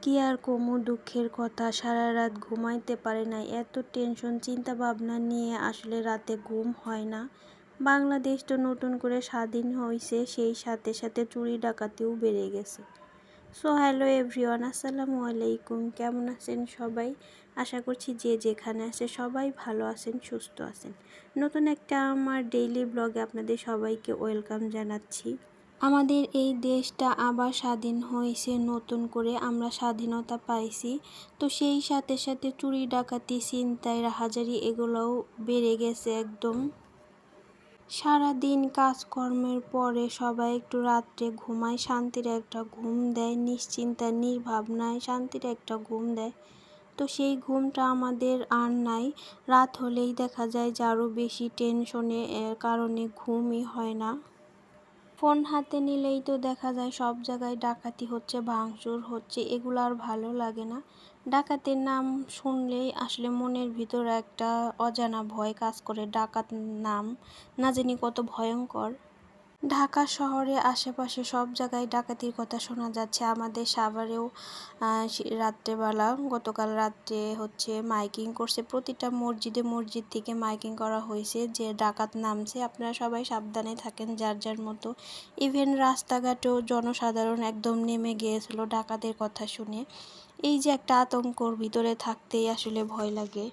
কি আর কমু দুঃখের কথা, সারা রাত ঘুমাইতে পারি নাই। এত টেনশন চিন্তা ভাবনা নিয়ে আসলে রাতে ঘুম হয় না। বাংলাদেশ তো নতুন করে স্বাধীন হয়েছে, সেই সাথে সাথে চুরি ডাকাতিও বেড়ে গেছে। সো হ্যালো এভরিওয়ান, আসসালামু আলাইকুম। কেমন আছেন সবাই? আশা করছি যে যেখানে আছে সবাই ভালো আছেন, সুস্থ আছেন। নতুন একটা আমার ডেইলি ব্লগে আপনাদের সবাইকে ওয়েলকাম জানাচ্ছি। আমাদের এই দেশটা আবার স্বাধীন হয়েছে নতুন করে, আমরা স্বাধীনতা পাইছি। তো সেই সাথে সাথে চুরি ডাকাতি ছিনতাই রাহাজারি এগুলোও বেড়ে গেছে একদম। সারাদিন কাজকর্মের পরে সবাই একটু রাত্রে ঘুমায়, শান্তির একটা ঘুম দেয়, নিশ্চিন্তা নির্ভাবনায় শান্তির একটা ঘুম দেয়। তো সেই ঘুমটা আমাদের আর নাই। রাত হলেই দেখা যায় যে আরও বেশি টেনশনে কারণে ঘুমই হয় না। ফোন হাতে নিলেই তো দেখা যায় সব জায়গায় ডাকাতি হচ্ছে, ভাঙচুর হচ্ছে, এগুলো আর ভালো লাগে না। ডাকাতের নাম শুনলেই আসলে মনের ভিতর একটা অজানা ভয় কাজ করে। ডাকাত নাম না জানি কত ভয়ঙ্কর। ঢাকা শহরে আশেপাশে সব জায়গায় ডাকাতির কথা শোনা যাচ্ছে। আমাদের সাভারেও রাত্রেবেলা গতকাল রাত্রে মাইকিং করছে, প্রতিটা মসজিদ থেকে মাইকিং করা হয়েছে যে ডাকাত নামছে, আপনারা সবাই সাবধানে থাকেন যার যার মতো। ইভেন রাস্তাঘাটেও জনসাধারণ একদম নেমে গিয়েছিল ডাকাতের কথা শুনে। এই যে একটা আতঙ্কর ভিতরে থাকতেই আসলে ভয় লাগে।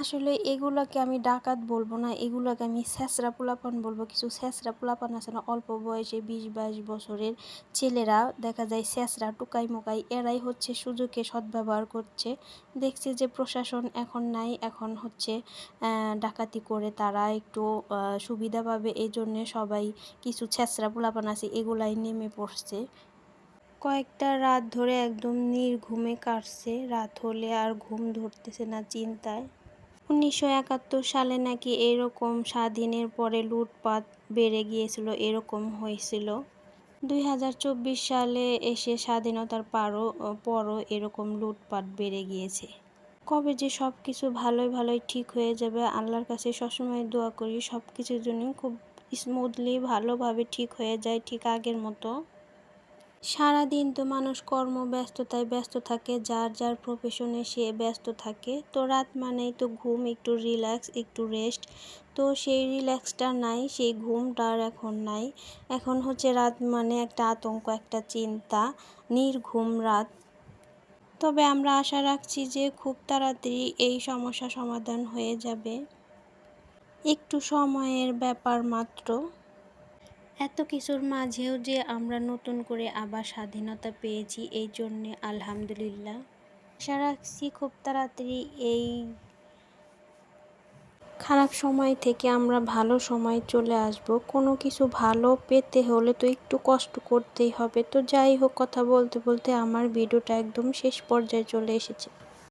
আসলে এগুলোকে আমি ডাকাত বলবো না, এগুলোকে আমি ছ্যাঁচড়া পোলাপান বলবো। কিছু ছ্যাঁচড়া পোলাপান আছে না, অল্প বয়সে 20-22 বছরের ছেলেরা দেখা যায় ছ্যাঁচড়া টুকাই মোকাই, এরাই সুযোগে সদ্ব্যবহার করছে। দেখছে যে প্রশাসন এখন নাই, এখন ডাকাতি করে তারা একটু সুবিধা পাবে, এই জন্যে সবাই কিছু ছ্যাঁচড়া পোলাপান আছে এগুলাই নেমে পড়ছে। কয়েকটা রাত ধরে একদম নির্ঘুমে কাটছে, রাত হলে আর ঘুম ধরতেছে না চিন্তায়। 1971 সালে নাকি এরকম স্বাধীনের পরে লুটপাট বেড়ে গিয়েছিল, এরকম হয়েছিল। 2024 সালে এসে স্বাধীনতার পরও এরকম লুটপাট বেড়ে গিয়েছে। কবে যে সব কিছু ভালোই ঠিক হয়ে যাবে, আল্লাহর কাছে সবসময় দোয়া করি সব কিছুর জন্য খুব স্মুথলি ভালোভাবে ঠিক হয়ে যায়, ঠিক আগের মতো। সারাদিন তো মানুষ কর্মব্যস্ততায় ব্যস্ত থাকে, যার যার প্রফেশনে সে ব্যস্ত থাকে। তো রাত মানেই তো ঘুম, একটু রিল্যাক্স, একটু রেস্ট। তো সেই রিল্যাক্সটা নাই, সেই ঘুমটা আর এখন নাই। এখন রাত মানে একটা আতঙ্ক, একটা চিন্তা, নির্ঘুম রাত। তবে আমরা আশা রাখছি যে খুব তাড়াতাড়ি এই সমস্যা সমাধান হয়ে যাবে, একটু সময়ের ব্যাপার মাত্র। এত কিছুর মাঝেও যে আমরা নতুন করে আবার স্বাধীনতা পেয়েছি, এই জন্যে আলহামদুলিল্লাহ। আশা রাখছি খুব তাড়াতাড়ি এই খারাপ সময় থেকে আমরা ভালো সময় চলে আসব। কোনো কিছু ভালো পেতে হলে তো একটু কষ্ট করতেই হবে। তো যাই হোক, কথা বলতে বলতে আমার ভিডিওটা একদম শেষ পর্যায়ে চলে এসেছে।